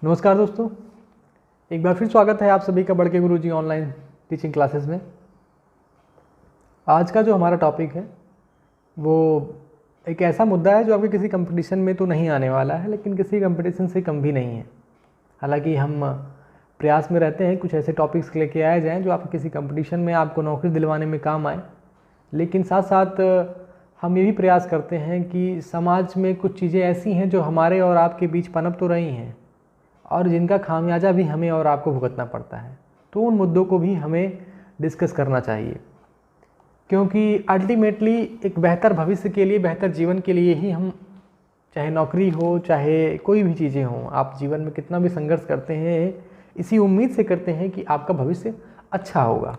नमस्कार दोस्तों, एक बार फिर स्वागत है आप सभी का बड़के गुरुजी ऑनलाइन टीचिंग क्लासेस में। आज का जो हमारा टॉपिक है वो एक ऐसा मुद्दा है जो आपके किसी कंपटीशन में तो नहीं आने वाला है, लेकिन किसी कंपटीशन से कम भी नहीं है। हालांकि हम प्रयास में रहते हैं कुछ ऐसे टॉपिक्स लेके आए जाएँ जो आपके किसी कंपटीशन में आपको नौकरी दिलवाने में काम आए, लेकिन साथ साथ हम ये भी प्रयास करते हैं कि समाज में कुछ चीज़ें ऐसी हैं जो हमारे और आपके बीच पनप तो रही हैं और जिनका खामियाजा भी हमें और आपको भुगतना पड़ता है। तो उन मुद्दों को भी हमें डिस्कस करना चाहिए, क्योंकि अल्टीमेटली एक बेहतर भविष्य के लिए, बेहतर जीवन के लिए ही हम, चाहे नौकरी हो चाहे कोई भी चीज़ें हों, आप जीवन में कितना भी संघर्ष करते हैं इसी उम्मीद से करते हैं कि आपका भविष्य अच्छा होगा,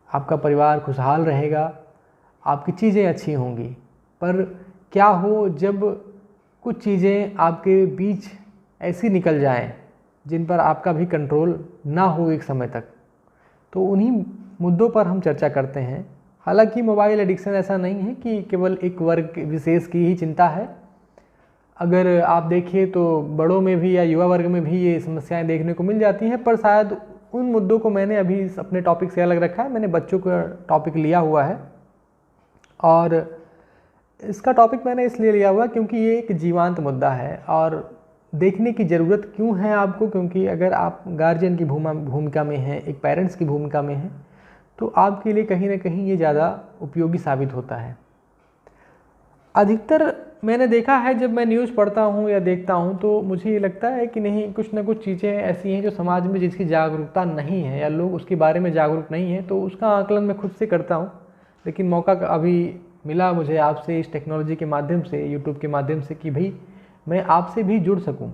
आपका परिवार खुशहाल रहेगा, आपकी चीज़ें अच्छी होंगी। पर क्या हो जब कुछ चीज़ें आपके बीच ऐसी निकल जाएं जिन पर आपका भी कंट्रोल ना हो एक समय तक, तो उन्हीं मुद्दों पर हम चर्चा करते हैं। हालांकि मोबाइल एडिक्शन ऐसा नहीं है कि केवल एक वर्ग विशेष की ही चिंता है। अगर आप देखिए तो बड़ों में भी या युवा वर्ग में भी ये समस्याएं देखने को मिल जाती हैं, पर शायद उन मुद्दों को मैंने अभी अपने टॉपिक से अलग रखा है। मैंने बच्चों का टॉपिक लिया हुआ है और इसका टॉपिक मैंने इसलिए लिया हुआ क्योंकि ये एक जीवंत मुद्दा है और देखने की ज़रूरत क्यों है आपको, क्योंकि अगर आप गार्जियन की भूमिका में हैं, एक पेरेंट्स की भूमिका में हैं, तो आपके लिए कहीं ना कहीं ये ज़्यादा उपयोगी साबित होता है। अधिकतर मैंने देखा है जब मैं न्यूज़ पढ़ता हूँ या देखता हूँ तो मुझे ये लगता है कि नहीं, कुछ ना कुछ चीज़ें ऐसी हैं जो समाज में जिसकी जागरूकता नहीं है या लोग उसके बारे में जागरूक नहीं हैं, तो उसका आकलन मैं खुद से करता हूँ। लेकिन मौका अभी मिला मुझे आपसे इस टेक्नोलॉजी के माध्यम से, यूट्यूब के माध्यम से, कि भाई मैं आपसे भी जुड़ सकूं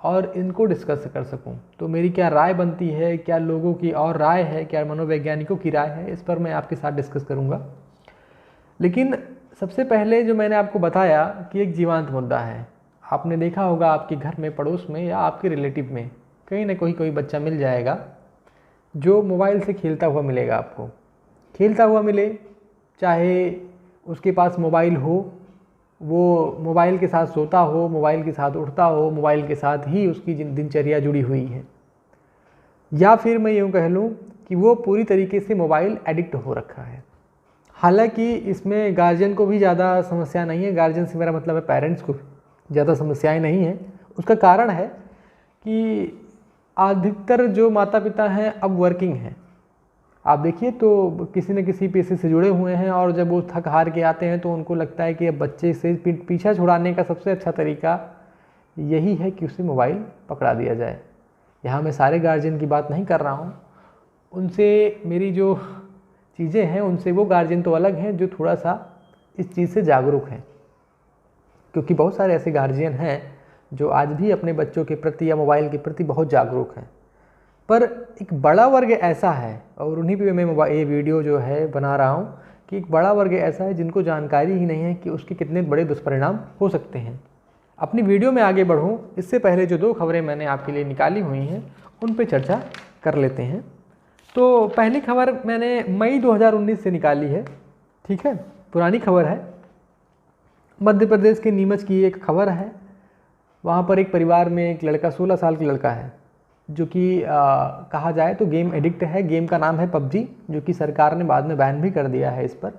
और इनको डिस्कस कर सकूं। तो मेरी क्या राय बनती है, क्या लोगों की और राय है, क्या मनोवैज्ञानिकों की राय है, इस पर मैं आपके साथ डिस्कस करूंगा। लेकिन सबसे पहले जो मैंने आपको बताया कि एक जीवंत मुद्दा है, आपने देखा होगा आपके घर में, पड़ोस में या आपके रिलेटिव में कहीं ना कोई बच्चा मिल जाएगा जो मोबाइल से खेलता हुआ मिलेगा। आपको खेलता हुआ मिले, चाहे उसके पास मोबाइल हो, वो मोबाइल के साथ सोता हो, मोबाइल के साथ उठता हो, मोबाइल के साथ ही उसकी दिनचर्या जुड़ी हुई है, या फिर मैं यूँ कह लूँ कि वो पूरी तरीके से मोबाइल एडिक्ट हो रखा है। हालांकि इसमें गार्जियन को भी ज़्यादा समस्या नहीं है, गार्जियन से मेरा मतलब है पेरेंट्स को ज़्यादा समस्याएं नहीं हैं। उसका कारण है कि अधिकतर जो माता पिता हैं अब वर्किंग हैं। आप देखिए तो किसी न किसी पेशे से जुड़े हुए हैं और जब वो थक हार के आते हैं तो उनको लगता है कि अब बच्चे से पीछा छुड़ाने का सबसे अच्छा तरीका यही है कि उसे मोबाइल पकड़ा दिया जाए। यहाँ मैं सारे गार्जियन की बात नहीं कर रहा हूँ, उनसे मेरी जो चीज़ें हैं उनसे वो गार्जियन तो अलग हैं जो थोड़ा सा इस चीज़ से जागरूक हैं, क्योंकि बहुत सारे ऐसे गार्जियन हैं जो आज भी अपने बच्चों के प्रति या मोबाइल के प्रति बहुत जागरूक हैं। पर एक बड़ा वर्ग ऐसा है, और उन्हीं पे मैं ये वीडियो जो है बना रहा हूँ, कि एक बड़ा वर्ग ऐसा है जिनको जानकारी ही नहीं है कि उसके कितने बड़े दुष्परिणाम हो सकते हैं। अपनी वीडियो में आगे बढ़ूँ इससे पहले जो 2 खबरें मैंने आपके लिए निकाली हुई हैं उन पे चर्चा कर लेते हैं। तो पहली खबर मैंने मई 2019 से निकाली है, ठीक है, पुरानी खबर है। मध्य प्रदेश के नीमच की एक खबर है। वहाँ पर एक परिवार में एक लड़का, 16 साल का लड़का है, जो कि कहा जाए तो गेम एडिक्ट है। गेम का नाम है पबजी, जो कि सरकार ने बाद में बैन भी कर दिया है इस पर।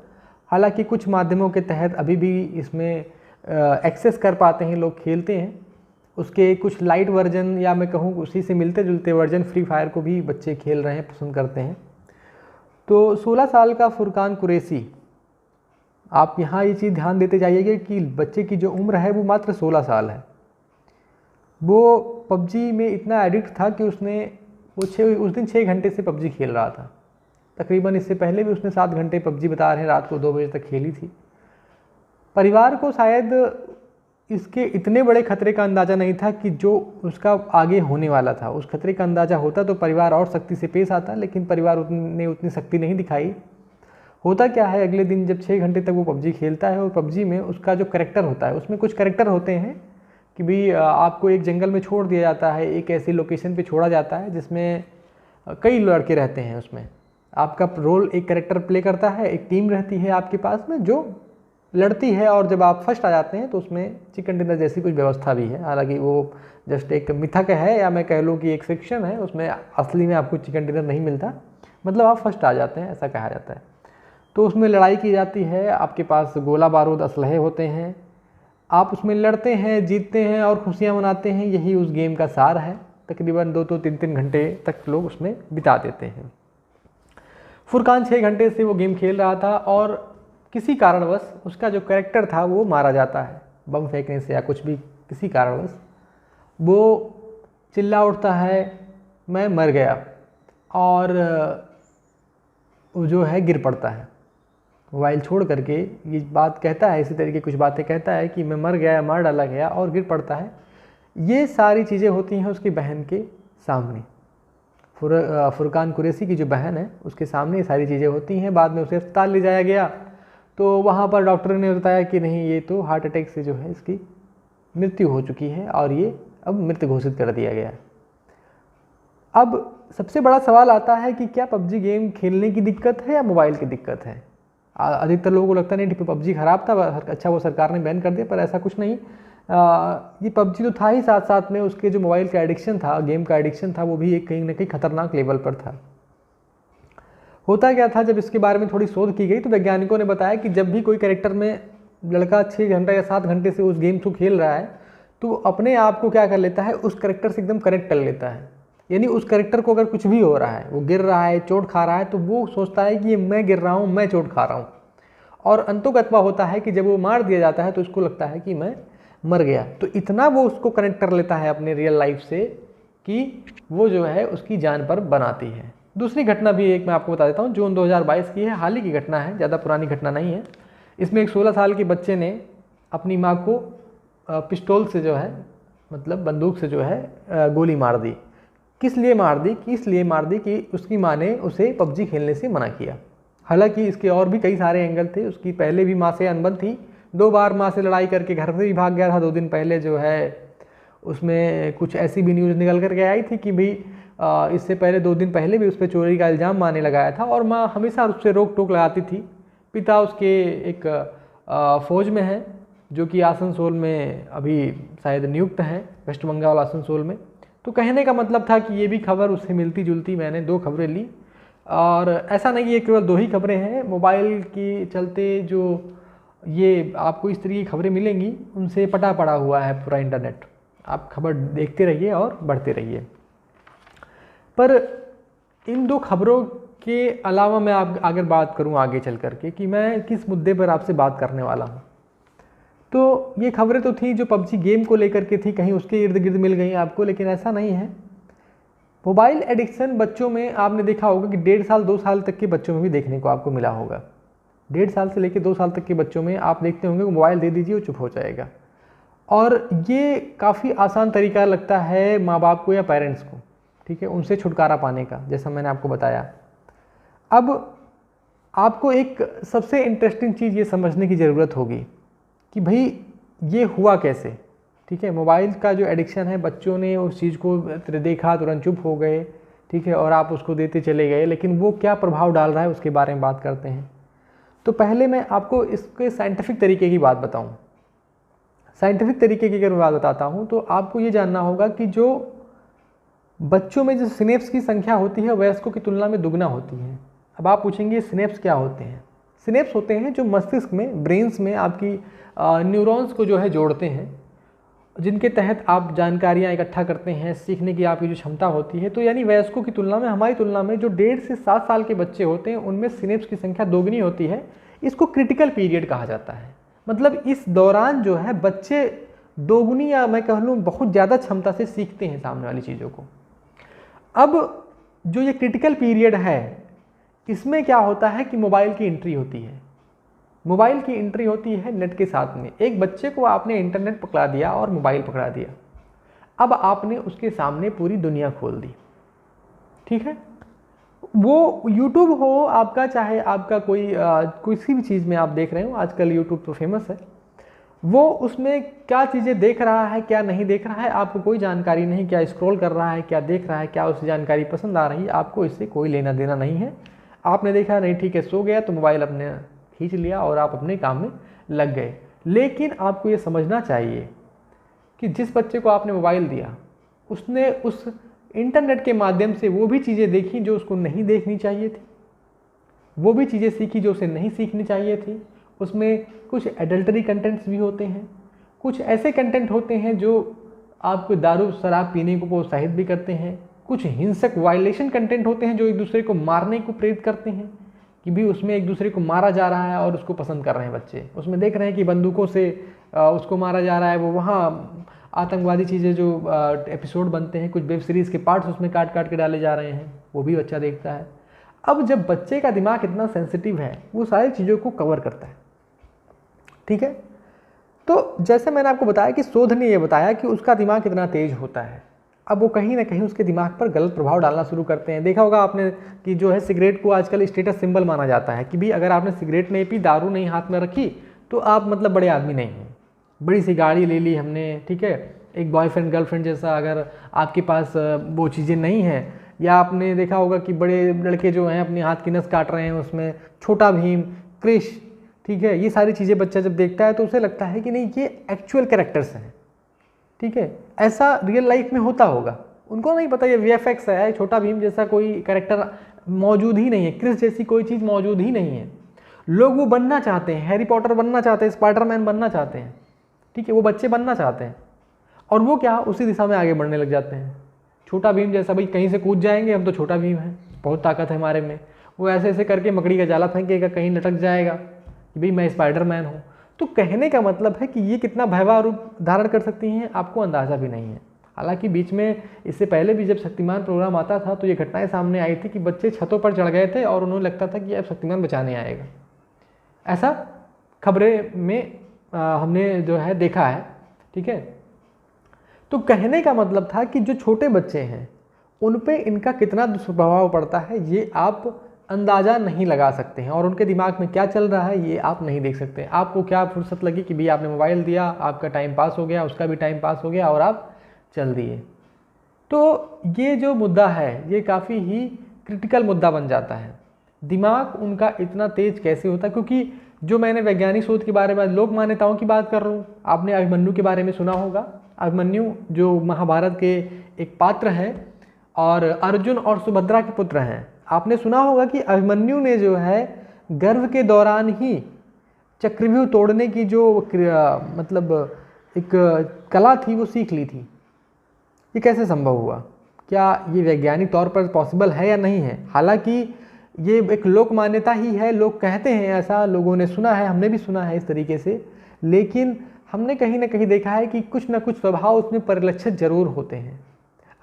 हालांकि कुछ माध्यमों के तहत अभी भी इसमें एक्सेस कर पाते हैं, लोग खेलते हैं। उसके कुछ लाइट वर्जन या मैं कहूँ उसी से मिलते जुलते वर्जन फ्री फायर को भी बच्चे खेल रहे हैं, पसंद करते हैं। तो 16 साल का फुरकान कुरैशी, आप यहाँ ये चीज़ ध्यान देते जाइएगा कि बच्चे की जो उम्र है वो मात्र 16 साल है। वो पबजी में इतना एडिक्ट था कि उस दिन 6 घंटे से पबजी खेल रहा था। तकरीबन इससे पहले भी उसने 7 घंटे पबजी, बता रहे हैं, रात को 2 बजे तक खेली थी। परिवार को शायद इसके इतने बड़े खतरे का अंदाज़ा नहीं था कि जो उसका आगे होने वाला था। उस खतरे का अंदाज़ा होता तो परिवार और सख्ती से पेश आता, लेकिन परिवार ने उतनी सख्ती नहीं दिखाई। होता क्या है, अगले दिन जब 6 घंटे तक वो पबजी खेलता है और पबजी में उसका जो करैक्टर होता है, उसमें कुछ करैक्टर होते हैं कि भाई आपको एक जंगल में छोड़ दिया जाता है, एक ऐसी लोकेशन पे छोड़ा जाता है जिसमें कई लड़के रहते हैं। उसमें आपका रोल एक कैरेक्टर प्ले करता है, एक टीम रहती है आपके पास में जो लड़ती है और जब आप फर्स्ट आ जाते हैं तो उसमें चिकन डिनर जैसी कुछ व्यवस्था भी है। हालांकि वो जस्ट एक मिथक है या मैं कह लूँ कि एक फिक्शन है, उसमें असली में आपको चिकन डिनर नहीं मिलता, मतलब आप फर्स्ट आ जाते हैं ऐसा कहा जाता है। तो उसमें लड़ाई की जाती है, आपके पास गोला बारूद असलहे होते हैं, आप उसमें लड़ते हैं, जीतते हैं और खुशियाँ मनाते हैं। यही उस गेम का सार है। तकरीबन 2-2, 3-3 घंटे तक लोग उसमें बिता देते हैं। फुरकान 6 घंटे से वो गेम खेल रहा था और किसी कारणवश उसका जो कैरेक्टर था वो मारा जाता है, बम फेंकने से या कुछ भी किसी कारणवश। वो चिल्ला उठता है मैं मर गया, और वो जो है गिर पड़ता है, मोबाइल छोड़ करके ये बात कहता है, इसी तरीके कुछ बातें कहता है कि मैं मर गया, मार डाला गया, और गिर पड़ता है। ये सारी चीज़ें होती हैं उसकी बहन के सामने। फुरकान कुरैशी की जो बहन है उसके सामने ये सारी चीज़ें होती हैं। बाद में उसे अस्पताल ले जाया गया तो वहाँ पर डॉक्टर ने बताया कि नहीं, ये तो हार्ट अटैक से जो है इसकी मृत्यु हो चुकी है और ये अब मृत घोषित कर दिया गया है। अब सबसे बड़ा सवाल आता है कि क्या पबजी गेम खेलने की दिक्कत है या मोबाइल की दिक्कत है। अधिकतर लोगों को लगता नहीं कि पबजी ख़राब था, अच्छा वो सरकार ने बैन कर दिया, पर ऐसा कुछ नहीं। ये पबजी तो था ही, साथ साथ में उसके जो मोबाइल का एडिक्शन था, गेम का एडिक्शन था, वो भी एक कहीं ना कहीं खतरनाक लेवल पर था। होता क्या था, जब इसके बारे में थोड़ी शोध की गई तो वैज्ञानिकों ने बताया कि जब भी कोई कैरेक्टर में लड़का 6 घंटा या 7 घंटे से उस गेम को खेल रहा है तो अपने आप को क्या कर लेता है, उस कैरेक्टर से एकदम कनेक्ट कर लेता है। यानी उस कैरेक्टर को अगर कुछ भी हो रहा है, वो गिर रहा है, चोट खा रहा है, तो वो सोचता है कि ये मैं गिर रहा हूँ, मैं चोट खा रहा हूँ। और अंतोगत्वा होता है कि जब वो मार दिया जाता है तो उसको लगता है कि मैं मर गया। तो इतना वो उसको कनेक्ट कर लेता है अपने रियल लाइफ से कि वो जो है उसकी जान पर बनाती है। दूसरी घटना भी एक मैं आपको बता देता हूँ, जून 2022 की है, हाल ही की घटना है, ज़्यादा पुरानी घटना नहीं है। इसमें एक 16 साल के बच्चे ने अपनी माँ को पिस्टल से जो है, मतलब बंदूक से जो है गोली मार दी। किस लिए मार दी? इसलिए मार दी कि उसकी माँ ने उसे पबजी खेलने से मना किया। हालांकि इसके और भी कई सारे एंगल थे। उसकी पहले भी माँ से अनबन थी, 2 बार माँ से लड़ाई करके घर से भी भाग गया था। 2 दिन पहले जो है उसमें कुछ ऐसी भी न्यूज़ निकल कर के आई थी कि भाई इससे पहले 2 दिन पहले भी उस पर चोरी का इल्ज़ाम माँ ने लगाया था और माँ हमेशा उससे रोक टोक लगाती थी। पिता उसके एक फ़ौज में है जो कि आसनसोल में अभी शायद नियुक्त हैं, वेस्ट बंगाल आसनसोल में। तो कहने का मतलब था कि ये भी खबर उससे मिलती जुलती, मैंने 2 खबरें ली। और ऐसा नहीं ये केवल 2 ही खबरें हैं, मोबाइल के चलते जो ये आपको इस तरह की खबरें मिलेंगी उनसे पटा पड़ा हुआ है पूरा इंटरनेट। आप खबर देखते रहिए और बढ़ते रहिए। पर इन 2 खबरों के अलावा मैं आप अगर बात करूं आगे चल करके कि मैं किस मुद्दे पर आपसे बात करने वाला हूं, तो ये खबरें तो थी जो पबजी गेम को लेकर के थी, कहीं उसके इर्द गिर्द मिल गई आपको, लेकिन ऐसा नहीं है। मोबाइल एडिक्शन बच्चों में आपने देखा होगा कि 1.5 साल 2 साल तक के बच्चों में भी देखने को आपको मिला होगा। 1.5 साल से लेकर 2 साल तक के बच्चों में आप देखते होंगे मोबाइल दे दीजिए वो चुप हो जाएगा। और ये काफ़ी आसान तरीका लगता है माँ बाप को या पेरेंट्स को, ठीक है, उनसे छुटकारा पाने का, जैसा मैंने आपको बताया। अब आपको एक सबसे इंटरेस्टिंग चीज़ ये समझने की ज़रूरत होगी कि भाई ये हुआ कैसे, ठीक है। मोबाइल का जो एडिक्शन है, बच्चों ने उस चीज़ को देखा, तुरंत चुप हो गए, ठीक है, और आप उसको देते चले गए, लेकिन वो क्या प्रभाव डाल रहा है उसके बारे में बात करते हैं। तो पहले मैं आपको इसके साइंटिफिक तरीके की बात बताऊं। साइंटिफिक तरीके की अगर मैं बात बताता हूं तो आपको ये जानना होगा कि जो बच्चों में जो सिनेप्स की संख्या होती है वयस्कों की तुलना में दुगना होती है। अब आप पूछेंगे सिनेप्स क्या होते हैं? सिनेप्स होते हैं जो मस्तिष्क में, ब्रेन्स में आपकी न्यूरॉन्स को जो है जोड़ते हैं, जिनके तहत आप जानकारियाँ इकट्ठा करते हैं, सीखने की आपकी जो क्षमता होती है। तो यानी वयस्कों की तुलना में, हमारी तुलना में जो 1.5 से 7 साल के बच्चे होते हैं उनमें सिनेप्स की संख्या दोगुनी होती है। इसको क्रिटिकल पीरियड कहा जाता है। मतलब इस दौरान जो है बच्चे दोगुनी या मैं कह लूँ बहुत ज़्यादा क्षमता से सीखते हैं सामने वाली चीज़ों को। अब जो ये क्रिटिकल पीरियड है इसमें क्या होता है कि मोबाइल की एंट्री होती है। मोबाइल की एंट्री होती है नेट के साथ में। एक बच्चे को आपने इंटरनेट पकड़ा दिया और मोबाइल पकड़ा दिया, अब आपने उसके सामने पूरी दुनिया खोल दी, ठीक है। वो यूट्यूब हो आपका, चाहे आपका कोई किसी भी चीज़ में आप देख रहे हो, आजकल यूट्यूब तो फेमस है, वो उसमें क्या चीज़ें देख रहा है क्या नहीं देख रहा है आपको कोई जानकारी नहीं। क्या स्क्रॉल कर रहा है, क्या देख रहा है, क्या उसे जानकारी पसंद आ रही है, आपको इससे कोई लेना देना नहीं है। आपने देखा नहीं, ठीक है, सो गया तो मोबाइल अपने खींच लिया और आप अपने काम में लग गए। लेकिन आपको ये समझना चाहिए कि जिस बच्चे को आपने मोबाइल दिया उसने उस इंटरनेट के माध्यम से वो भी चीज़ें देखी जो उसको नहीं देखनी चाहिए थी, वो भी चीज़ें सीखी जो उसे नहीं सीखनी चाहिए थी। उसमें कुछ एडल्टरी कंटेंट्स भी होते हैं, कुछ ऐसे कंटेंट होते हैं जो आपको दारू शराब पीने को प्रोत्साहित भी करते हैं, कुछ हिंसक वायलेशन कंटेंट होते हैं जो एक दूसरे को मारने को प्रेरित करते हैं कि भी उसमें एक दूसरे को मारा जा रहा है और उसको पसंद कर रहे हैं बच्चे। उसमें देख रहे हैं कि बंदूकों से उसको मारा जा रहा है, वो वहाँ आतंकवादी चीज़ें जो एपिसोड बनते हैं, कुछ वेब सीरीज़ के पार्ट्स उसमें काट काट के डाले जा रहे हैं, वो भी बच्चा देखता है। अब जब बच्चे का दिमाग इतना सेंसिटिव है वो सारी चीज़ों को कवर करता है, ठीक है। तो जैसे मैंने आपको बताया कि शोध ने ये बताया कि उसका दिमाग कितना तेज होता है। अब वो कहीं ना कहीं उसके दिमाग पर गलत प्रभाव डालना शुरू करते हैं। देखा होगा आपने कि जो है सिगरेट को आजकल स्टेटस सिंबल माना जाता है कि भी अगर आपने सिगरेट नहीं पी, दारू नहीं हाथ में रखी तो आप मतलब बड़े आदमी नहीं हैं। बड़ी सी गाड़ी ले ली हमने, ठीक है, एक बॉयफ्रेंड गर्लफ्रेंड जैसा अगर आपके पास वो चीज़ें नहीं हैं, या आपने देखा होगा कि बड़े लड़के जो हैं अपने हाथ की नस काट रहे हैं, उसमें छोटा भीम, क्रिश, ठीक है, ये सारी चीज़ें बच्चा जब देखता है तो उसे लगता है कि नहीं ये एक्चुअल कैरेक्टर्स हैं, ठीक है, ऐसा रियल लाइफ में होता होगा। उनको नहीं पता ये VFX है, छोटा भीम जैसा कोई कैरेक्टर मौजूद ही नहीं है, क्रिस जैसी कोई चीज़ मौजूद ही नहीं है। लोग वो बनना चाहते हैं, हैरी पॉटर बनना चाहते हैं, स्पाइडरमैन बनना चाहते हैं, ठीक है, वो बच्चे बनना चाहते हैं और वो क्या उसी दिशा में आगे बढ़ने लग जाते हैं। छोटा भीम जैसा, भाई कहीं से कूद जाएंगे हम तो छोटा भीम है, बहुत ताकत है हमारे में, वो ऐसे ऐसे करके मकड़ी का जाला फेंकेगा, कहीं लटक जाएगा कि भाई मैं स्पाइडरमैन हूँ। तो कहने का मतलब है कि ये कितना भयावह रूप धारण कर सकती हैं आपको अंदाज़ा भी नहीं है। हालांकि बीच में इससे पहले भी जब शक्तिमान प्रोग्राम आता था तो ये घटनाएं सामने आई थी कि बच्चे छतों पर चढ़ गए थे और उन्हें लगता था कि अब शक्तिमान बचाने आएगा। ऐसा खबरें में हमने जो है देखा है, ठीक है। तो कहने का मतलब था कि जो छोटे बच्चे हैं उन पे इनका कितना दुष्प्रभाव पड़ता है ये आप अंदाज़ा नहीं लगा सकते हैं, और उनके दिमाग में क्या चल रहा है ये आप नहीं देख सकते। आपको क्या फुर्सत लगी कि भाई आपने मोबाइल दिया, आपका टाइम पास हो गया, उसका भी टाइम पास हो गया और आप चल दिए। तो ये जो मुद्दा है ये काफ़ी ही क्रिटिकल मुद्दा बन जाता है। दिमाग उनका इतना तेज कैसे होता है, क्योंकि जो मैंने वैज्ञानिक शोध के बारे में, लोक मान्यताओं की बात कर रहा हूँ, आपने अभिमन्यु के बारे में सुना होगा। अभिमन्यु जो महाभारत के एक पात्र हैं और अर्जुन और सुभद्रा के पुत्र हैं। आपने सुना होगा कि अभिमन्यु ने जो है गर्भ के दौरान ही चक्रव्यूह तोड़ने की जो मतलब एक कला थी वो सीख ली थी। ये कैसे संभव हुआ? क्या ये वैज्ञानिक तौर पर पॉसिबल है या नहीं है? हालांकि ये एक लोक मान्यता ही है, लोग कहते हैं ऐसा, लोगों ने सुना है, हमने भी सुना है इस तरीके से, लेकिन हमने कहीं ना कहीं देखा है कि कुछ ना कुछ स्वभाव उसमें परिलक्षित जरूर होते हैं।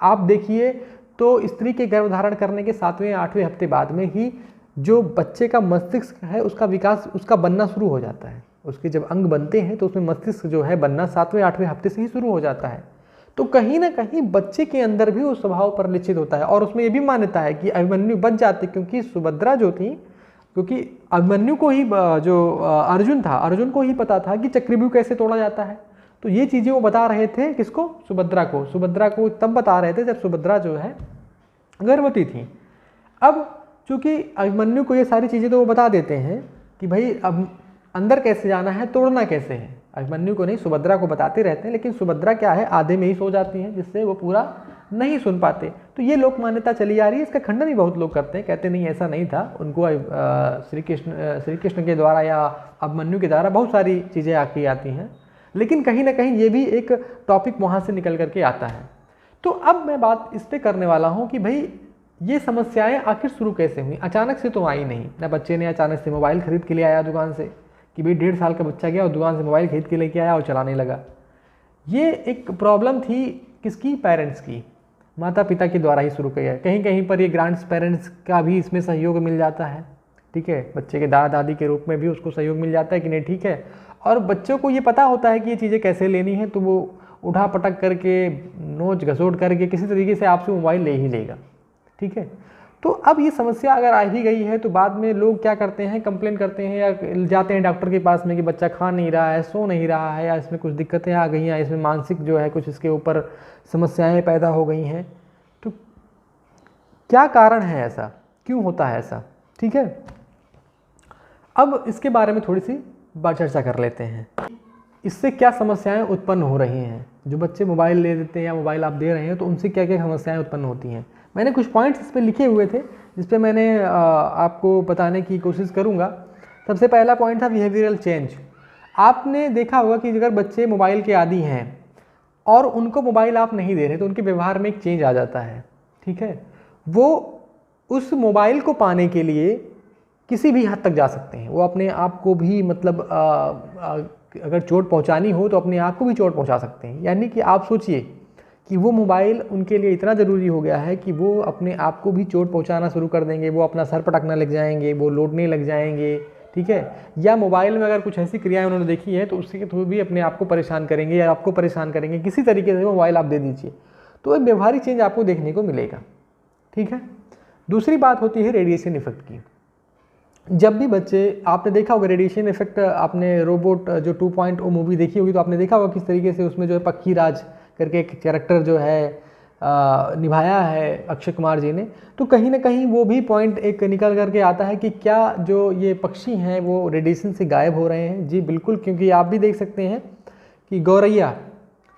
आप देखिए तो स्त्री के गर्भधारण करने के 7वें 8वें हफ्ते बाद में ही जो बच्चे का मस्तिष्क है उसका विकास, उसका बनना शुरू हो जाता है। उसके जब अंग बनते हैं तो उसमें मस्तिष्क जो है बनना 7वें 8वें हफ्ते से ही शुरू हो जाता है। तो कहीं ना कहीं बच्चे के अंदर भी वो स्वभाव परिलक्षित होता है। और उसमें ये भी मान्यता है कि अभिमन्यु बच जाते, क्योंकि सुभद्रा जो थी, क्योंकि अभिमन्यु को ही जो अर्जुन था, अर्जुन को ही पता था कि चक्रव्यूह कैसे तोड़ा जाता है। तो ये चीज़ें वो बता रहे थे किसको? सुभद्रा को। सुभद्रा को तब बता रहे थे जब सुभद्रा जो है गर्भवती थी। अब चूँकि अभिमन्यु को ये सारी चीज़ें तो वो बता देते हैं कि भाई अब अंदर कैसे जाना है, तोड़ना कैसे है। अभिमन्यु को नहीं, सुभद्रा को बताते रहते हैं, लेकिन सुभद्रा क्या है, आधे में ही सो जाती हैं, जिससे वो पूरा नहीं सुन पाते। तो ये लोक मान्यता चली आ रही है। इसका खंडन भी बहुत लोग करते हैं, कहते नहीं ऐसा नहीं था, उनको श्री कृष्ण के द्वारा या अभिमन्यु के द्वारा बहुत सारी चीज़ें आकी आती हैं, लेकिन कहीं ना कहीं ये भी एक टॉपिक वहाँ से निकल करके आता है। तो अब मैं बात इस पर करने वाला हूँ कि भाई ये समस्याएं आखिर शुरू कैसे हुई। अचानक से तो आई नहीं ना, बच्चे ने अचानक से मोबाइल खरीद के ले आया दुकान से कि भाई 1.5 साल का बच्चा गया और दुकान से मोबाइल खरीद के लेके आया और चलाने लगा। ये एक प्रॉब्लम थी किसकी? पेरेंट्स की, माता पिता के द्वारा ही शुरू किया। कहीं कहीं पर ये ग्रैंड्स पेरेंट्स का भी इसमें सहयोग मिल जाता है, ठीक है, बच्चे के दादा दादी के रूप में भी उसको सहयोग मिल जाता है कि नहीं ठीक है। और बच्चों को ये पता होता है कि ये चीज़ें कैसे लेनी है, तो वो उठा पटक करके, नोच घसोट करके किसी तरीके से आपसे मोबाइल ले ही लेगा, ठीक है। तो अब ये समस्या अगर आ ही गई है तो बाद में लोग क्या करते हैं, कंप्लेन करते हैं या जाते हैं डॉक्टर के पास में कि बच्चा खा नहीं रहा है, सो नहीं रहा है, या इसमें कुछ दिक्कतें आ गई हैं, इसमें मानसिक जो है कुछ इसके ऊपर समस्याएं पैदा हो गई हैं। तो क्या कारण है ऐसा, क्यों होता है ऐसा, ठीक है। अब इसके बारे में थोड़ी सी चर्चा कर लेते हैं। इससे क्या समस्याएं उत्पन्न हो रही हैं, जो बच्चे मोबाइल ले देते हैं या मोबाइल आप दे रहे हैं तो उनसे क्या क्या समस्याएं उत्पन्न होती हैं। मैंने कुछ पॉइंट्स इस पर लिखे हुए थे जिस पे मैंने आपको बताने की कोशिश करूँगा। सबसे पहला पॉइंट था बिहेवियरल चेंज। आपने देखा होगा कि अगर बच्चे मोबाइल के आदी हैं और उनको मोबाइल आप नहीं दे रहे तो उनके व्यवहार में एक चेंज आ जाता है। ठीक है, वो उस मोबाइल को पाने के लिए किसी भी हद तक जा सकते हैं। वो अपने आप को भी मतलब अगर चोट पहुंचानी हो तो अपने आप को भी चोट पहुंचा सकते हैं। यानी कि आप सोचिए कि वो मोबाइल उनके लिए इतना ज़रूरी हो गया है कि वो अपने आप को भी चोट पहुंचाना शुरू कर देंगे। वो अपना सर पटकने लग जाएंगे, वो लोटने लग जाएंगे। ठीक है, या मोबाइल में अगर कुछ ऐसी क्रियाएं उन्होंने देखी है तो उसके थ्रू भी अपने आप को परेशान करेंगे या आपको परेशान करेंगे। किसी तरीके से मोबाइल आप दे दीजिए तो एक व्यवहारिक चेंज आपको देखने को मिलेगा। ठीक है, दूसरी बात होती है रेडिएशन इफेक्ट की। जब भी बच्चे, आपने देखा होगा रेडिएशन इफेक्ट, आपने रोबोट जो 2.0 मूवी देखी होगी तो आपने देखा होगा किस तरीके से उसमें जो है पक्की राज करके एक कैरेक्टर जो है निभाया है अक्षय कुमार जी ने। तो कहीं ना कहीं वो भी पॉइंट एक निकल करके आता है कि क्या जो ये पक्षी हैं वो रेडिएशन से गायब हो रहे हैं। जी बिल्कुल, क्योंकि आप भी देख सकते हैं कि गौरैया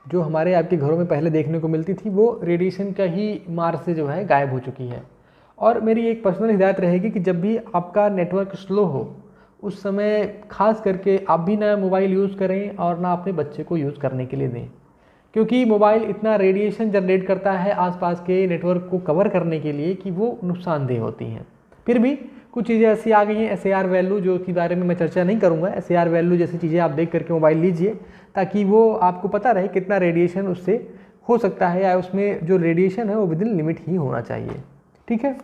जो हमारे आपके घरों में पहले देखने को मिलती थी वो रेडिएशन का ही मार से जो है गायब हो चुकी है। और मेरी एक पर्सनल हिदायत रहेगी कि जब भी आपका नेटवर्क स्लो हो उस समय खास करके आप भी ना मोबाइल यूज़ करें और ना अपने बच्चे को यूज़ करने के लिए दें, क्योंकि मोबाइल इतना रेडिएशन जनरेट करता है आसपास के नेटवर्क को कवर करने के लिए कि वो नुकसानदेह होती हैं। फिर भी कुछ चीज़ें ऐसी आ गई हैं SAR वैल्यू, जो के बारे में मैं चर्चा नहीं करूँगा। SAR वैल्यू जैसी चीज़ें आप देख करके मोबाइल लीजिए ताकि वो आपको पता रहे कितना रेडिएशन उससे हो सकता है, या उसमें जो रेडिएशन है वो विद इन लिमिट ही होना चाहिए। ठीक है,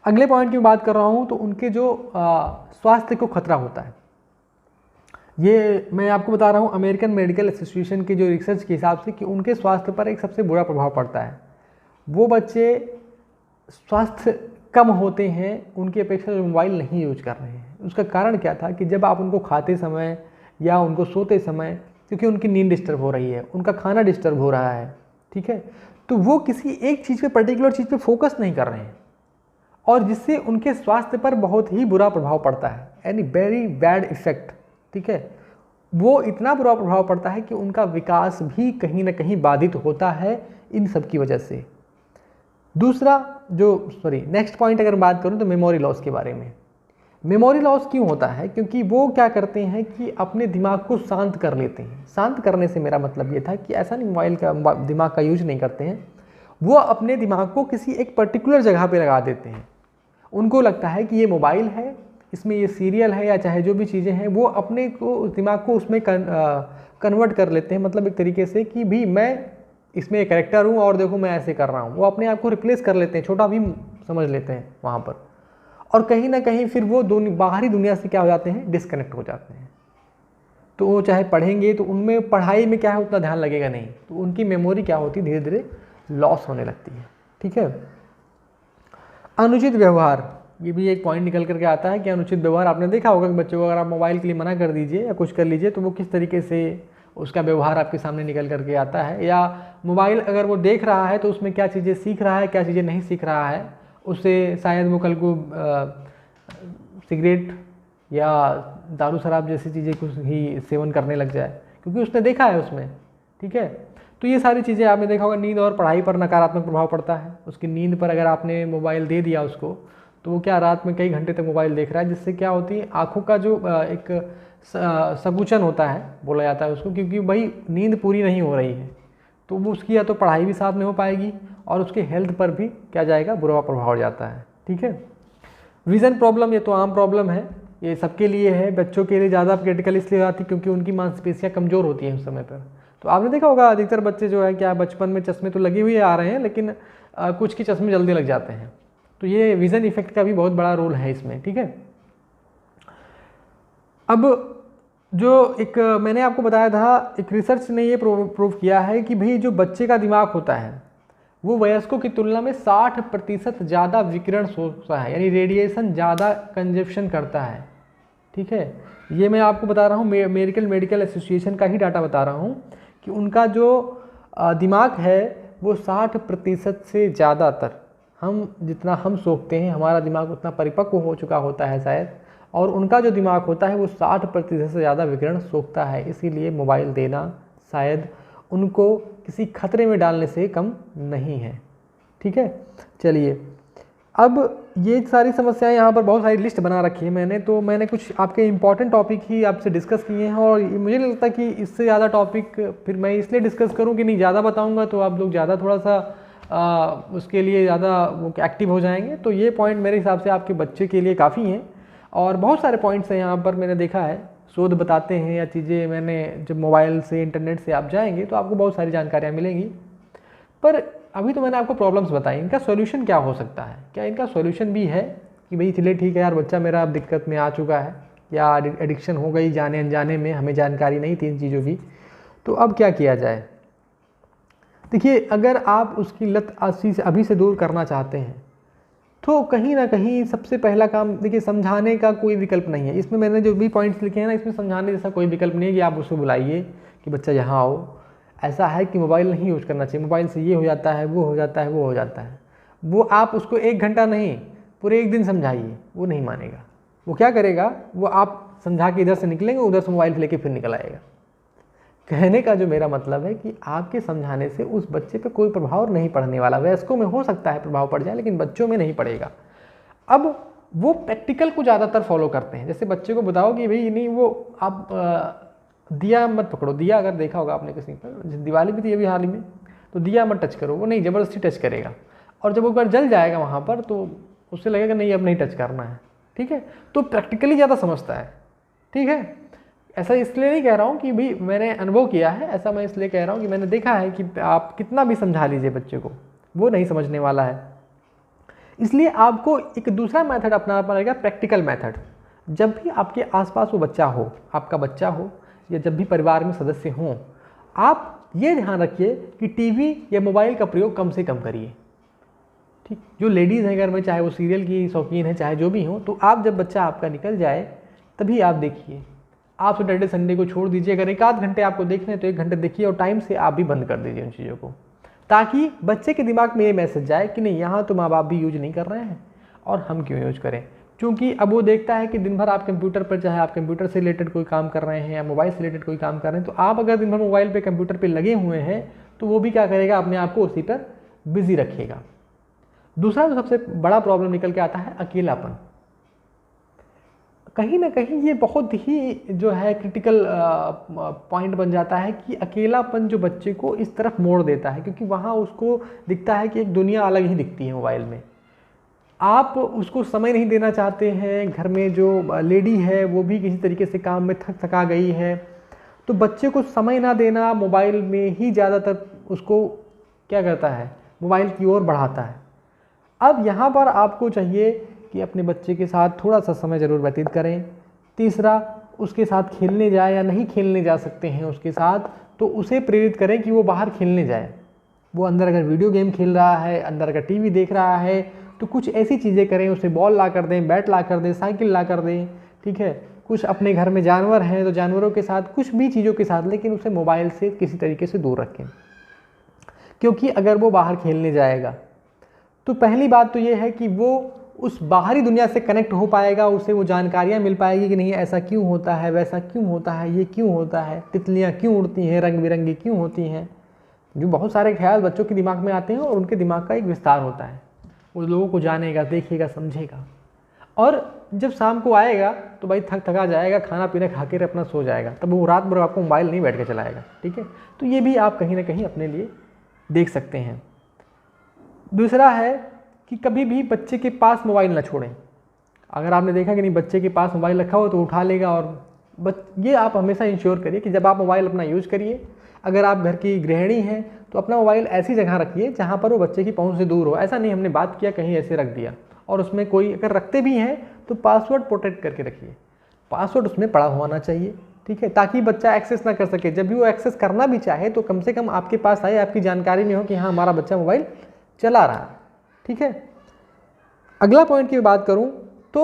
अगले पॉइंट की बात कर रहा हूँ तो उनके जो स्वास्थ्य को खतरा होता है, ये मैं आपको बता रहा हूँ अमेरिकन मेडिकल एसोसिएशन की जो रिसर्च के हिसाब से कि उनके स्वास्थ्य पर एक सबसे बुरा प्रभाव पड़ता है। वो बच्चे स्वास्थ्य कम होते हैं उनकी अपेक्षा जो मोबाइल नहीं यूज कर रहे हैं। उसका कारण क्या था कि जब आप उनको खाते समय या उनको सोते समय, क्योंकि उनकी नींद डिस्टर्ब हो रही है, उनका खाना डिस्टर्ब हो रहा है, ठीक है, तो वो किसी एक चीज़ पे, पर्टिकुलर चीज़ पे फोकस नहीं कर रहे हैं और जिससे उनके स्वास्थ्य पर बहुत ही बुरा प्रभाव पड़ता है, यानी वेरी बैड इफेक्ट। ठीक है, वो इतना बुरा प्रभाव पड़ता है कि उनका विकास भी कहीं ना कहीं बाधित होता है इन सब की वजह से। दूसरा नेक्स्ट पॉइंट अगर बात करूं तो मेमोरी लॉस के बारे में। मेमोरी लॉस क्यों होता है? क्योंकि वो क्या करते हैं कि अपने दिमाग को शांत कर लेते हैं। शांत करने से मेरा मतलब ये था कि ऐसा नहीं मोबाइल का दिमाग का यूज नहीं करते हैं, वो अपने दिमाग को किसी एक पर्टिकुलर जगह पे लगा देते हैं। उनको लगता है कि ये मोबाइल है, इसमें ये सीरियल है या चाहे जो भी चीज़ें हैं, वो अपने को दिमाग को उसमें कन्वर्ट कर लेते हैं। मतलब एक तरीके से कि भी मैं इसमें एक कैरेक्टर हूँ और देखो मैं ऐसे कर रहा हूँ। वो अपने आप को रिप्लेस कर लेते हैं, छोटा भी समझ लेते हैं वहाँ पर, और कहीं ना कहीं फिर वो बाहरी दुनिया से क्या हो जाते हैं, डिस्कनेक्ट हो जाते हैं। तो वो चाहे पढ़ेंगे तो उनमें पढ़ाई में क्या है उतना ध्यान लगेगा नहीं, तो उनकी मेमोरी क्या होती है, धीरे धीरे लॉस होने लगती है। ठीक है, अनुचित व्यवहार, ये भी एक पॉइंट निकल करके आता है कि अनुचित व्यवहार। आपने देखा होगा कि बच्चों को अगर आप मोबाइल के लिए मना कर दीजिए या कुछ कर लीजिए तो वो किस तरीके से उसका व्यवहार आपके सामने निकल करके आता है। या मोबाइल अगर वो देख रहा है तो उसमें क्या चीज़ें सीख रहा है, क्या चीज़ें नहीं सीख रहा है, उससे शायद वो कल को सिगरेट या दारू शराब जैसी चीज़ें कुछ ही सेवन करने लग जाए, क्योंकि उसने देखा है उसमें। ठीक है, तो ये सारी चीज़ें आपने देखा होगा। नींद और पढ़ाई पर नकारात्मक प्रभाव पड़ता है। उसकी नींद पर अगर आपने मोबाइल दे दिया उसको, तो वो क्या रात में कई घंटे तक मोबाइल देख रहा है, जिससे क्या होती है, आँखों का जो एक संकुचन होता है, बोला जाता है उसको, क्योंकि भाई नींद पूरी नहीं हो रही है, तो वो उसकी या तो पढ़ाई भी साथ में हो पाएगी और उसके हेल्थ पर भी क्या जाएगा, बुरा प्रभाव जाता है। ठीक है, विज़न प्रॉब्लम, ये तो आम प्रॉब्लम है, ये सबके लिए है। बच्चों के लिए ज़्यादा क्रिटिकल इसलिए आती है क्योंकि उनकी मांसपेशियाँ कमज़ोर होती हैं उस समय पर। तो आपने देखा होगा अधिकतर बच्चे जो है क्या बचपन में चश्मे तो लगे हुए आ रहे हैं, लेकिन कुछ के चश्मे जल्दी लग जाते हैं। तो ये विज़न इफेक्ट का भी बहुत बड़ा रोल है इसमें। ठीक है, अब जो एक मैंने आपको बताया था, एक रिसर्च ने ये प्रूव किया है कि भाई जो बच्चे का दिमाग होता है वो वयस्कों की तुलना में 60% ज़्यादा विकिरण सोचता है, यानी रेडिएशन ज़्यादा कंजप्शन करता है। ठीक है, ये मैं आपको बता रहा हूँ अमेरिकन मेडिकल एसोसिएशन का ही डाटा बता रहा हूँ कि उनका जो दिमाग है वो 60% से ज़्यादातर, हम जितना हम सोचते हैं हमारा दिमाग उतना परिपक्व हो चुका होता है शायद, और उनका जो दिमाग होता है वो 60% से ज़्यादा विकिरण सोखता है। इसीलिए मोबाइल देना शायद उनको किसी खतरे में डालने से कम नहीं है। ठीक है, चलिए अब ये सारी समस्याएं यहाँ पर बहुत सारी लिस्ट बना रखी है मैंने, तो मैंने कुछ आपके इम्पॉर्टेंट टॉपिक ही आपसे डिस्कस किए हैं और मुझे नहीं लगता कि इससे ज़्यादा टॉपिक फिर मैं इसलिए डिस्कस करूँ कि नहीं ज़्यादा बताऊँगा तो आप लोग ज़्यादा थोड़ा सा उसके लिए ज़्यादा वो एक्टिव हो जाएंगे। तो ये पॉइंट मेरे हिसाब से आपके बच्चे के लिए काफ़ी हैं और बहुत सारे पॉइंट्स हैं यहाँ पर मैंने देखा है, शोध बताते हैं या चीज़ें मैंने जब मोबाइल से इंटरनेट से आप जाएंगे तो आपको बहुत सारी जानकारियाँ मिलेंगी। पर अभी तो मैंने आपको प्रॉब्लम्स बताई, इनका सॉल्यूशन क्या हो सकता है? क्या इनका सॉल्यूशन भी है कि भाई चलिए ठीक है यार, बच्चा मेरा अब दिक्कत में आ चुका है या एडिक्शन हो गई जाने अनजाने में, हमें जानकारी नहीं थी इन चीज़ों की, तो अब क्या किया जाए? देखिए, अगर आप उसकी लत अभी से दूर करना चाहते हैं तो कहीं ना कहीं सबसे पहला काम, देखिए समझाने का कोई विकल्प नहीं है इसमें। मैंने जो भी पॉइंट्स लिखे हैं ना, इसमें समझाने जैसा कोई विकल्प नहीं है कि आप उसको बुलाइए कि बच्चा यहाँ आओ, ऐसा है कि मोबाइल नहीं यूज़ करना चाहिए, मोबाइल से ये हो जाता है, वो हो जाता है, वो हो जाता है। वो आप उसको 1 घंटा नहीं, पूरे 1 दिन समझाइए, वो नहीं मानेगा। वो क्या करेगा, वो आप समझा के इधर से निकलेंगे, उधर से मोबाइल लेके फिर निकल आएगा। कहने का जो मेरा मतलब है कि आपके समझाने से उस बच्चे पे कोई प्रभाव नहीं पड़ने वाला। वयस्कों में हो सकता है प्रभाव पड़ जाए, लेकिन बच्चों में नहीं पड़ेगा। अब वो प्रैक्टिकल को ज़्यादातर फॉलो करते हैं। जैसे बच्चे को बताओ कि भाई नहीं, वो आप दिया मत पकड़ो, दिया अगर देखा होगा आपने किसी पर, दिवाली भी थी अभी हाल ही में, तो दिया मत टच करो, वो नहीं, ज़बरदस्ती टच करेगा और जब वो एक बार जल जाएगा वहाँ पर तो उससे लगेगा नहीं अब नहीं टच करना है। ठीक है, तो प्रैक्टिकली ज़्यादा समझता है। ठीक है, ऐसा इसलिए नहीं कह रहा हूँ कि भाई मैंने अनुभव किया है, ऐसा मैं इसलिए कह रहा हूँ कि मैंने देखा है कि आप कितना भी समझा लीजिए बच्चे को, वो नहीं समझने वाला है। इसलिए आपको एक दूसरा मेथड अपनाना पड़ेगा, प्रैक्टिकल मेथड। जब भी आपके आसपास वो बच्चा हो, आपका बच्चा हो या जब भी परिवार में सदस्य हों, आप ये ध्यान रखिए कि टीवी या मोबाइल का प्रयोग कम से कम करिए। ठीक, जो लेडीज़ हैं घर में, चाहे वो सीरियल की शौकीन है, चाहे जो भी हो, तो आप जब बच्चा आपका निकल जाए तभी आप देखिए। आप सैटरडे संडे को छोड़ दीजिए, अगर 1 आध घंटे आपको देखने हैं तो 1 घंटे देखिए और टाइम से आप भी बंद कर दीजिए उन चीज़ों को, ताकि बच्चे के दिमाग में ये मैसेज जाए कि नहीं, यहाँ तो माँ बाप भी यूज नहीं कर रहे हैं और हम क्यों यूज करें। क्योंकि अब वो देखता है कि दिन भर आप कंप्यूटर पर, चाहे आप कंप्यूटर से रिलेटेड कोई काम कर रहे हैं या मोबाइल से रिलेटेड कोई काम कर रहे हैं, तो आप अगर दिन भर मोबाइल पे कंप्यूटर पे लगे हुए हैं तो वो भी क्या करेगा, अपने आप को उसी पर बिजी रखेगा। दूसरा जो सबसे बड़ा प्रॉब्लम निकल के आता है, अकेलापन। कहीं ना कहीं ये बहुत ही जो है क्रिटिकल पॉइंट बन जाता है कि अकेलापन जो बच्चे को इस तरफ मोड़ देता है, क्योंकि वहाँ उसको दिखता है कि एक दुनिया अलग ही दिखती है मोबाइल में। आप उसको समय नहीं देना चाहते हैं, घर में जो लेडी है वो भी किसी तरीके से काम में थका गई है, तो बच्चे को समय ना देना मोबाइल में ही ज़्यादातर उसको क्या करता है, मोबाइल की ओर बढ़ाता है। अब यहाँ पर आपको चाहिए कि अपने बच्चे के साथ थोड़ा सा समय ज़रूर व्यतीत करें। तीसरा, उसके साथ खेलने जाए या नहीं खेलने जा सकते हैं उसके साथ, तो उसे प्रेरित करें कि वो बाहर खेलने जाए। वो अंदर अगर वीडियो गेम खेल रहा है, अंदर अगर टीवी देख रहा है, तो कुछ ऐसी चीज़ें करें, उसे बॉल ला कर दें, बैट ला कर दें, साइकिल ला कर दें। ठीक है, कुछ अपने घर में जानवर हैं तो जानवरों के साथ, कुछ भी चीज़ों के साथ, लेकिन उसे मोबाइल से किसी तरीके से दूर रखें। क्योंकि अगर वो बाहर खेलने जाएगा तो पहली बात तो ये है कि वो उस बाहरी दुनिया से कनेक्ट हो पाएगा, उसे वो जानकारियाँ मिल पाएगी कि नहीं ऐसा क्यों होता है, वैसा क्यों होता है, ये क्यों होता है, तितलियाँ क्यों उड़ती हैं, रंग बिरंगी क्यों होती हैं। जो बहुत सारे ख्याल बच्चों के दिमाग में आते हैं और उनके दिमाग का एक विस्तार होता है, वो लोगों को जानेगा, देखेगा, समझेगा। और जब शाम को आएगा तो भाई थका जाएगा, खाना पीना खा कर अपना सो जाएगा, तब वो रात भर आपको मोबाइल नहीं बैठ के चलाएगा। ठीक है, तो ये भी आप कहीं ना कहीं अपने लिए देख सकते हैं। दूसरा है कि कभी भी बच्चे के पास मोबाइल ना छोड़ें। अगर आपने देखा कि नहीं बच्चे के पास मोबाइल रखा हो तो उठा लेगा, और ये आप हमेशा इंश्योर करिए कि जब आप मोबाइल अपना यूज़ करिए, अगर आप घर की गृहिणी हैं तो अपना मोबाइल ऐसी जगह रखिए जहाँ पर वो बच्चे की पहुँच से दूर हो। ऐसा नहीं हमने बात किया कहीं ऐसे रख दिया, और उसमें कोई अगर रखते भी हैं तो पासवर्ड प्रोटेक्ट करके रखिए, पासवर्ड उसमें पड़ा होना चाहिए। ठीक है, ताकि बच्चा एक्सेस ना कर सके। जब भी वो एक्सेस करना भी चाहे तो कम से कम आपके पास आए, आपकी जानकारी में हो कि हाँ हमारा बच्चा मोबाइल चला रहा है। ठीक है, अगला पॉइंट की बात करूं तो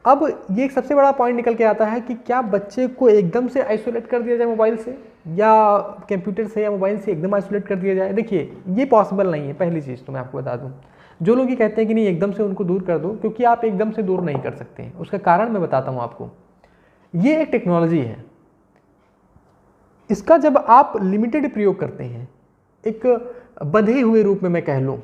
अब ये एक सबसे बड़ा पॉइंट निकल के आता है कि क्या बच्चे को एकदम से आइसोलेट कर दिया जाए मोबाइल से, या कंप्यूटर से या मोबाइल से एकदम आइसोलेट कर दिया जाए। देखिए, ये पॉसिबल नहीं है। पहली चीज़ तो मैं आपको बता दूं, जो लोग ये कहते हैं कि नहीं एकदम से उनको दूर कर दो, क्योंकि आप एकदम से दूर नहीं कर सकते हैं। उसका कारण मैं बताता हूँ आपको। ये एक टेक्नोलॉजी है, इसका जब आप लिमिटेड प्रयोग करते हैं, एक बंधे हुए रूप में मैं कह लूँ,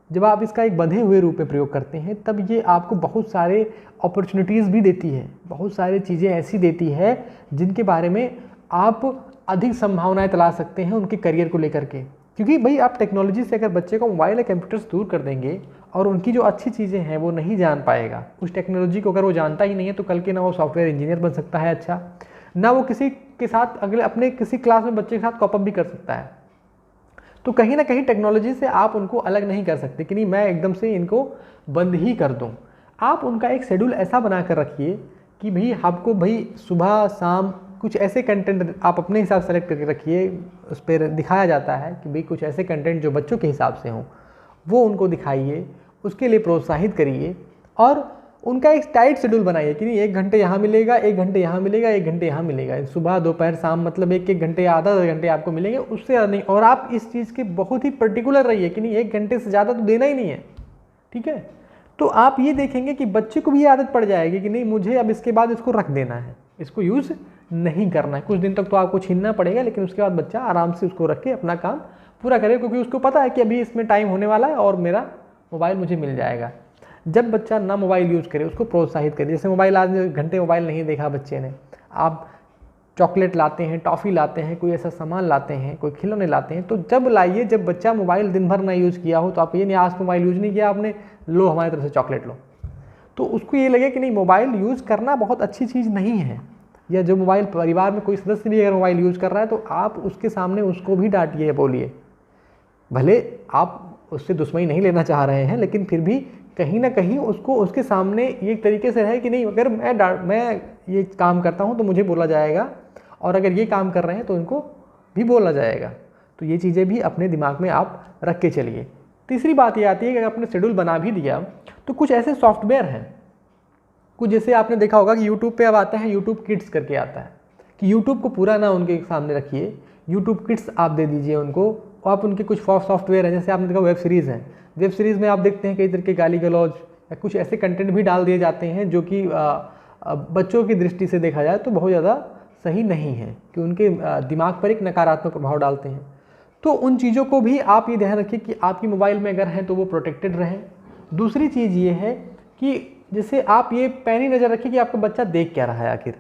जब आप इसका एक बंधे हुए रूप में प्रयोग करते हैं तब ये आपको बहुत सारे अपॉर्चुनिटीज़ भी देती है, बहुत सारी चीज़ें ऐसी देती है जिनके बारे में आप अधिक संभावनाएं तलाश सकते हैं उनके करियर को लेकर के। क्योंकि भाई आप टेक्नोलॉजी से अगर बच्चे को मोबाइल या कंप्यूटर से दूर कर देंगे और उनकी जो अच्छी चीज़ें हैं वो नहीं जान पाएगा, उस टेक्नोलॉजी को अगर वो जानता ही नहीं है तो कल के ना वो सॉफ्टवेयर इंजीनियर बन सकता है अच्छा, ना वो किसी के साथ अगले अपने किसी क्लास में बच्चे के साथ कॉपअप भी कर सकता है। तो कहीं ना कहीं टेक्नोलॉजी से आप उनको अलग नहीं कर सकते कि नहीं मैं एकदम से इनको बंद ही कर दूं। आप उनका एक शेड्यूल ऐसा बना कर रखिए कि भाई आपको भाई सुबह शाम कुछ ऐसे कंटेंट आप अपने हिसाब से सेलेक्ट करके रखिए, उस पर दिखाया जाता है कि भाई कुछ ऐसे कंटेंट जो बच्चों के हिसाब से हों वो उनको दिखाइए, उसके लिए प्रोत्साहित करिए और उनका एक टाइट शेड्यूल बनाइए कि नहीं 1 घंटे यहाँ मिलेगा, 1 घंटे यहाँ मिलेगा, 1 घंटे यहाँ मिलेगा, सुबह दोपहर शाम मतलब 1-1 घंटे या आधा घंटे आपको मिलेंगे, उससे ज़्यादा नहीं। और आप इस चीज़ के बहुत ही पर्टिकुलर रहिए कि नहीं 1 घंटे से ज़्यादा तो देना ही नहीं है, ठीक है। तो आप ये देखेंगे कि बच्चे को भी ये आदत पड़ जाएगी कि नहीं मुझे अब इसके बाद इसको रख देना है, इसको यूज़ नहीं करना है। कुछ दिन तक तो आपको छीनना पड़ेगा, लेकिन उसके बाद बच्चा आराम से उसको रख के अपना काम पूरा करे, क्योंकि उसको पता है कि अभी इसमें टाइम होने वाला है और मेरा मोबाइल मुझे मिल जाएगा। जब बच्चा ना मोबाइल यूज़ करे उसको प्रोत्साहित करिए। जैसे मोबाइल आज घंटे मोबाइल नहीं देखा बच्चे ने, आप चॉकलेट लाते हैं, टॉफ़ी लाते हैं, कोई ऐसा सामान लाते हैं, कोई खिलौने लाते हैं, तो जब लाइए जब बच्चा मोबाइल दिन भर ना यूज़ किया हो, तो आप ये नहीं आज मोबाइल यूज़ नहीं किया आपने, लो हमारी तरफ से चॉकलेट लो, तो उसको ये लगे कि नहीं मोबाइल यूज़ करना बहुत अच्छी चीज़ नहीं है। या जो मोबाइल परिवार में कोई सदस्य भी अगर मोबाइल यूज़ कर रहा है तो आप उसके सामने उसको भी डांटिए, बोलिए, भले आप उससे दुश्मनी नहीं लेना चाह रहे हैं, लेकिन फिर भी कहीं ना कहीं उसको उसके सामने ये तरीके से रहे कि नहीं अगर मैं ये काम करता हूँ तो मुझे बोला जाएगा, और अगर ये काम कर रहे हैं तो इनको भी बोला जाएगा। तो ये चीज़ें भी अपने दिमाग में आप रख के चलिए। तीसरी बात ये आती है कि अगर आपने शेड्यूल बना भी दिया तो कुछ ऐसे सॉफ्टवेयर हैं, कुछ जैसे आपने देखा होगा कि यूट्यूब पे अब आता है यूट्यूब किड्स करके आता है, कि यूट्यूब को पूरा ना उनके सामने रखिए, यूट्यूब किड्स आप दे दीजिए उनको। आप उनके कुछ सॉफ्टवेयर हैं, जैसे आपने देखा वेब सीरीज़ हैं, वेब सीरीज़ में आप देखते हैं कई तरह के गाली गलौज या कुछ ऐसे कंटेंट भी डाल दिए जाते हैं जो कि बच्चों की दृष्टि से देखा जाए तो बहुत ज़्यादा सही नहीं है, कि उनके दिमाग पर एक नकारात्मक प्रभाव डालते हैं। तो उन चीज़ों को भी आप ये ध्यान रखिए कि आपकी मोबाइल में अगर हैं तो वो प्रोटेक्टेड रहें। दूसरी चीज़ ये है कि जैसे आप ये पैनी नज़र रखिए कि आपका बच्चा देख क्या रहा है, आखिर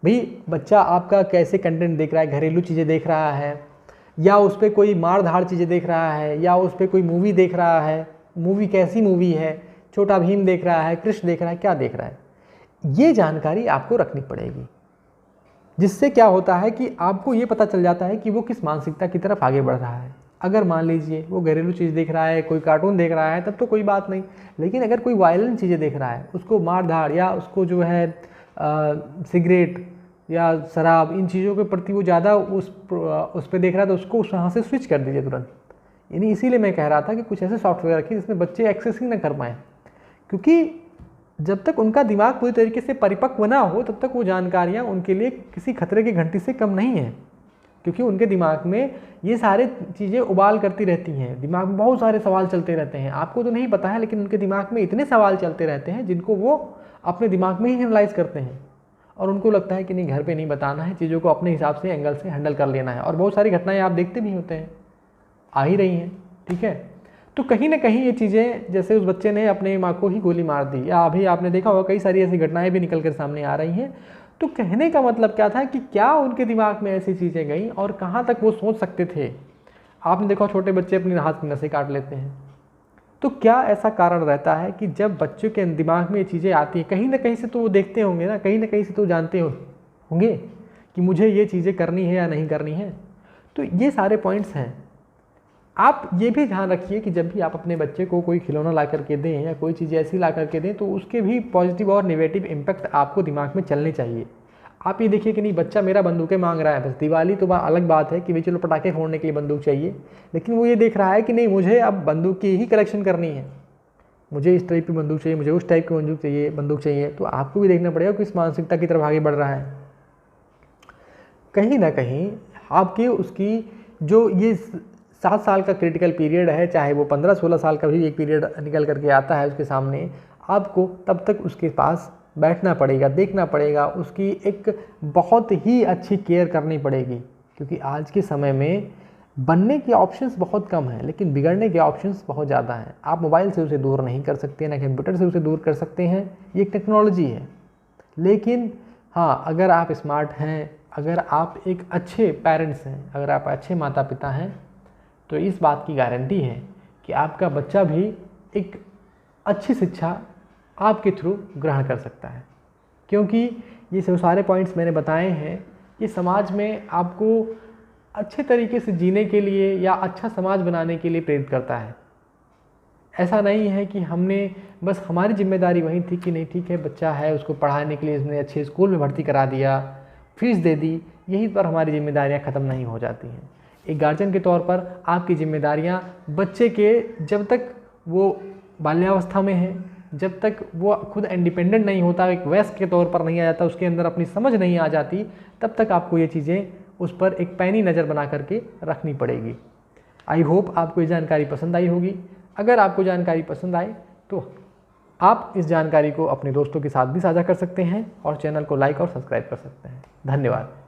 भाई बच्चा आपका कैसे कंटेंट देख रहा है, घरेलू चीज़ें देख रहा है या उस पर कोई मार धाड़ चीज़ें देख रहा है या उस पर कोई मूवी देख रहा है, मूवी कैसी मूवी है, छोटा भीम देख रहा है, कृष्ण देख रहा है, क्या देख रहा है, ये जानकारी आपको रखनी पड़ेगी। जिससे क्या होता है कि आपको ये पता चल जाता है कि वो किस मानसिकता की तरफ आगे बढ़ रहा है। अगर मान लीजिए वो घरेलू चीज़ देख रहा है, कोई कार्टून देख रहा है, तब तो कोई बात नहीं, लेकिन अगर कोई वायलेंट चीज़ें देख रहा है, उसको मार धाड़ या उसको जो है सिगरेट या शराब, इन चीज़ों के प्रति वो ज़्यादा उस पर देख रहा है, तो उसको उस वहाँ से स्विच कर दीजिए तुरंत। यानी इसीलिए मैं कह रहा था कि कुछ ऐसे सॉफ्टवेयर रखिए जिसमें बच्चे एक्सेस ही ना कर पाएँ, क्योंकि जब तक उनका दिमाग पूरी तरीके से परिपक्व ना हो तब तक वो जानकारियाँ उनके लिए किसी खतरे की घंटी से कम नहीं है, क्योंकि उनके दिमाग में ये सारे चीज़ें उबाल करती रहती हैं, दिमाग में बहुत सारे सवाल चलते रहते हैं। आपको तो नहीं पता है, लेकिन उनके दिमाग में इतने सवाल चलते रहते हैं जिनको वो अपने दिमाग में ही एनालाइज करते हैं, और उनको लगता है कि नहीं घर पे नहीं बताना है, चीज़ों को अपने हिसाब से एंगल से हैंडल कर लेना है। और बहुत सारी घटनाएं आप देखते भी होते हैं, आ ही रही हैं, ठीक है। तो कहीं ना कहीं ये चीज़ें, जैसे उस बच्चे ने अपने माँ को ही गोली मार दी, या अभी आपने देखा होगा कई सारी ऐसी घटनाएं भी निकल कर सामने आ रही हैं। तो कहने का मतलब क्या था कि क्या उनके दिमाग में ऐसी चीज़ें गई और कहाँ तक वो सोच सकते थे। आपने देखा छोटे बच्चे अपने हाथ की नसें काट लेते हैं, तो क्या ऐसा कारण रहता है कि जब बच्चों के दिमाग में ये चीज़ें आती हैं, कहीं ना कहीं से तो वो देखते होंगे ना, कहीं ना कहीं से तो जानते होंगे कि मुझे ये चीज़ें करनी है या नहीं करनी है। तो ये सारे पॉइंट्स हैं। आप ये भी ध्यान रखिए कि जब भी आप अपने बच्चे को कोई खिलौना ला करके दें या कोई चीज़ ऐसी ला करके दें, तो उसके भी पॉजिटिव और नेगेटिव इम्पैक्ट आपको दिमाग में चलने चाहिए। आप ये देखिए कि नहीं बच्चा मेरा बंदूकें मांग रहा है, बस दिवाली तो अलग बात है कि भाई चलो पटाखे फोड़ने के लिए बंदूक चाहिए, लेकिन वो ये देख रहा है कि नहीं मुझे अब बंदूक की ही कलेक्शन करनी है, मुझे इस टाइप की बंदूक चाहिए, मुझे उस टाइप की बंदूक चाहिए। तो आपको भी देखना पड़ेगा कि इस मानसिकता की तरफ आगे बढ़ रहा है। कहीं ना कहीं आपके उसकी जो ये 7 साल का क्रिटिकल पीरियड है, चाहे वो 15-16 साल का भी एक पीरियड निकल करके आता है उसके सामने, आपको तब तक उसके पास बैठना पड़ेगा, देखना पड़ेगा, उसकी एक बहुत ही अच्छी केयर करनी पड़ेगी। क्योंकि आज के समय में बनने के ऑप्शंस बहुत कम हैं, लेकिन बिगड़ने के ऑप्शंस बहुत ज़्यादा हैं। आप मोबाइल से उसे दूर नहीं कर सकते, ना कंप्यूटर से उसे दूर कर सकते हैं, ये एक टेक्नोलॉजी है। लेकिन हाँ, अगर आप स्मार्ट हैं, अगर आप एक अच्छे पेरेंट्स हैं, अगर आप अच्छे माता पिता हैं, तो इस बात की गारंटी है कि आपका बच्चा भी एक अच्छी शिक्षा आपके थ्रू ग्रहण कर सकता है। क्योंकि ये जो सारे पॉइंट्स मैंने बताए हैं, ये समाज में आपको अच्छे तरीके से जीने के लिए या अच्छा समाज बनाने के लिए प्रेरित करता है। ऐसा नहीं है कि हमने बस हमारी जिम्मेदारी वही थी कि नहीं ठीक है बच्चा है, उसको पढ़ाने के लिए इसने अच्छे स्कूल में भर्ती करा दिया, फीस दे दी, यहीं पर हमारी जिम्मेदारियां ख़त्म नहीं हो जाती हैं। एक गार्जियन के तौर पर आपकी जिम्मेदारियां बच्चे के जब तक वो बाल्यावस्था में है, जब तक वो खुद इंडिपेंडेंट नहीं होता, एक वयस्क के तौर पर नहीं आ जाता, उसके अंदर अपनी समझ नहीं आ जाती, तब तक आपको ये चीज़ें उस पर एक पैनी नज़र बना करके रखनी पड़ेगी। आई होप आपको ये जानकारी पसंद आई होगी। अगर आपको जानकारी पसंद आए तो आप इस जानकारी को अपने दोस्तों के साथ भी साझा कर सकते हैं और चैनल को लाइक और सब्सक्राइब कर सकते हैं। धन्यवाद।